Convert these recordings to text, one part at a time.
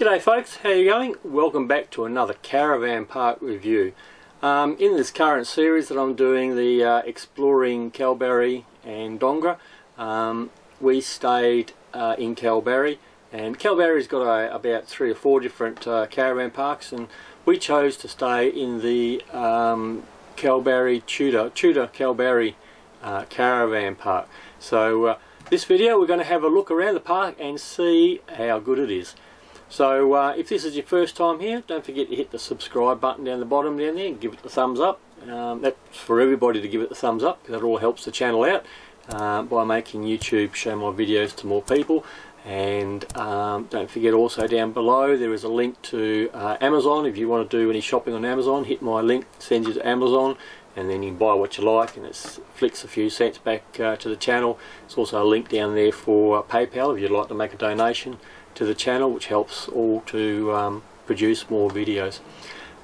G'day folks, how you going? Welcome back to another caravan park review. In this current series that I'm doing, the exploring Kalbarri and Dongra, we stayed in Kalbarri, and Kalbarri's got about 3 or 4 different caravan parks, and we chose to stay in the Kalbarri Tudor Kalbarri caravan park. So this video we're going to have a look around the park and see how good it is. So if this is your first time here, don't forget to hit the subscribe button down the bottom down there and give it the thumbs up. That's for everybody to give it the thumbs up, because that all helps the channel out by making YouTube show my videos to more people. And don't forget also down below there is a link to Amazon. If you want to do any shopping on Amazon, hit my link, sends you to Amazon, and then you can buy what you like, and it flicks a few cents back to the channel. There's also a link down there for PayPal if you'd like to make a donation to the channel, which helps all to produce more videos.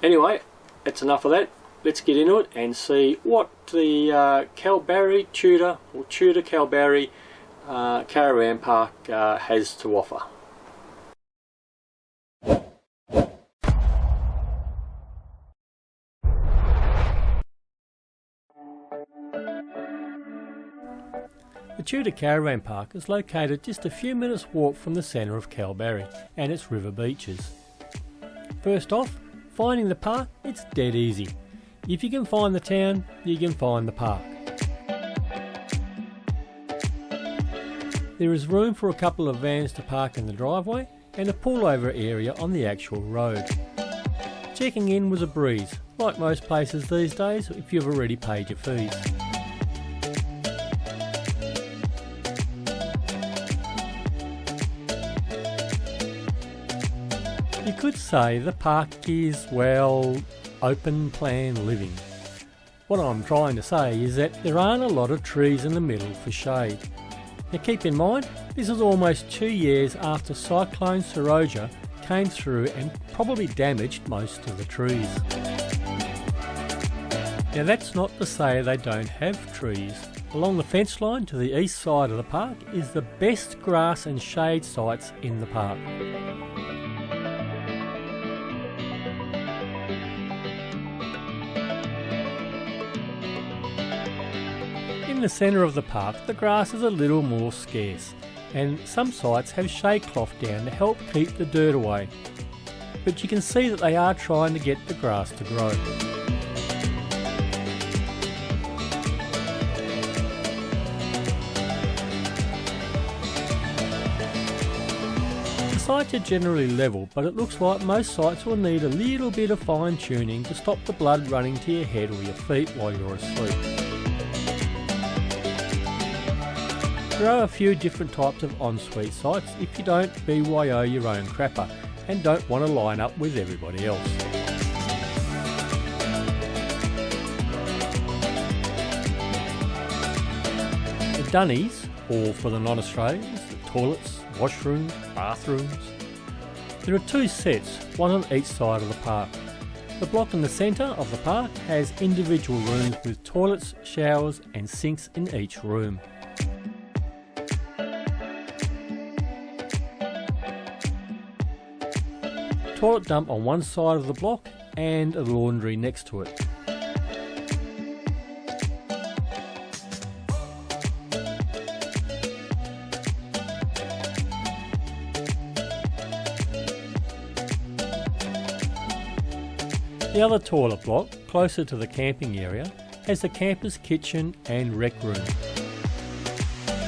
Anyway, that's enough of that. Let's get into it and see what the Kalbarri Tudor or Tudor Kalbarri caravan park has to offer. The Tudor Caravan Park is located just a few minutes walk from the centre of Kalbarri and its river beaches. First off, finding the park, it's dead easy. If you can find the town, you can find the park. There is room for a couple of vans to park in the driveway and a pullover area on the actual road. Checking in was a breeze, like most places these days if you've already paid your fees. You could say the park is, well, open plan living. What I'm trying to say is that there aren't a lot of trees in the middle for shade. Now keep in mind, this is almost 2 years after Cyclone Seroja came through and probably damaged most of the trees. Now that's not to say they don't have trees. Along the fence line to the east side of the park is the best grass and shade sites in the park. In the centre of the park, the grass is a little more scarce, and some sites have shade cloth down to help keep the dirt away. But you can see that they are trying to get the grass to grow. The sites are generally level, but it looks like most sites will need a little bit of fine tuning to stop the blood running to your head or your feet while you're asleep. There are a few different types of Ensuite sites if you don't BYO your own crapper and don't want to line up with everybody else. The dunnies, or for the non-Australians, the toilets, washrooms, bathrooms. There are 2 sets, one on each side of the park. The block in the centre of the park has individual rooms with toilets, showers and sinks in each room. Toilet dump on one side of the block and a laundry next to it. The other toilet block, closer to the camping area, has the camper's kitchen and rec room.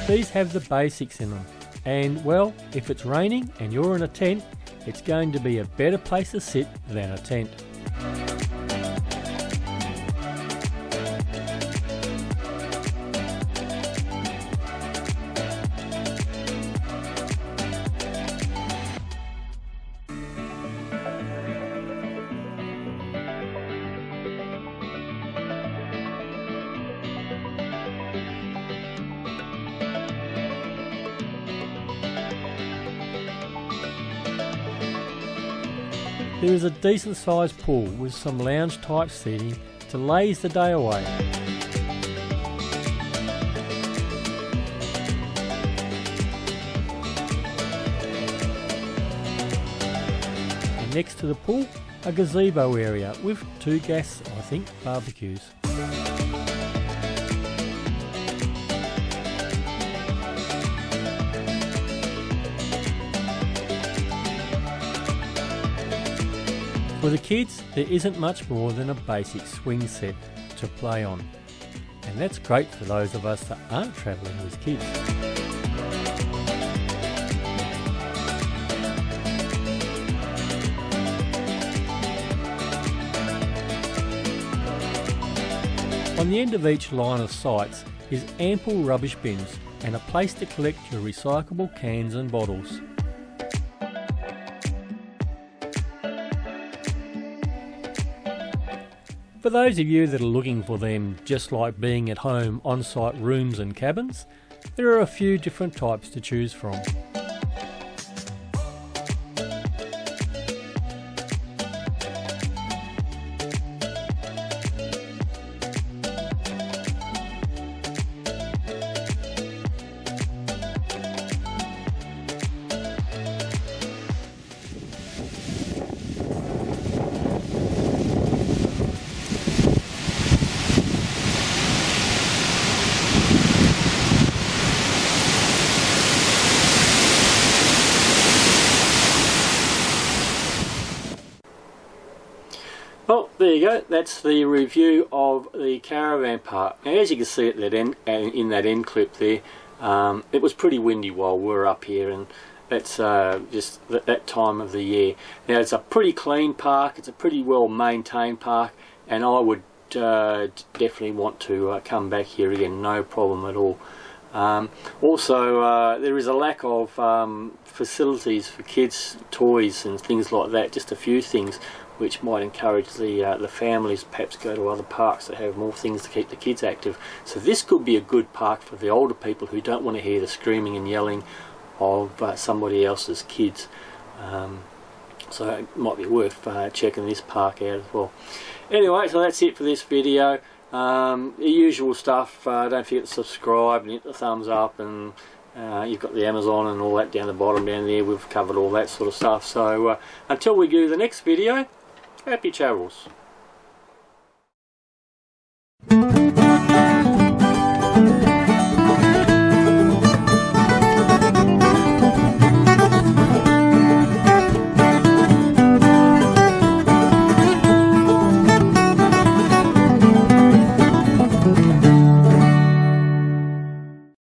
These have the basics in them, and well, if it's raining and you're in a tent, it's going to be a better place to sit than a tent. There is a decent sized pool with some lounge type seating to laze the day away. and next to the pool a gazebo area with 2 gas, I think, barbecues. For the kids, there isn't much more than a basic swing set to play on, and that's great for those of us that aren't travelling with kids. On the end of each line of sites is ample rubbish bins and a place to collect your recyclable cans and bottles. For those of you that are looking for them just like being at home on-site rooms and cabins, there are a few different types to choose from. Well, there you go. That's the review of the caravan park. Now, as you can see at that end, in that end clip there, it was pretty windy while we were up here, and that's just that time of the year. Now, it's a pretty clean park. It's a pretty well maintained park, and I would definitely want to come back here again. No problem at all. Also, there is a lack of facilities for kids, toys and things like that. Just a few things which might encourage the families perhaps go to other parks that have more things to keep the kids active. So this could be a good park for the older people who don't want to hear the screaming and yelling of somebody else's kids. So it might be worth checking this park out as well. Anyway, so that's it for this video. The usual stuff. Don't forget to subscribe and hit the thumbs up, and you've got the Amazon and all that down the bottom down there. We've covered all that sort of stuff. So until we do the next video, happy travels.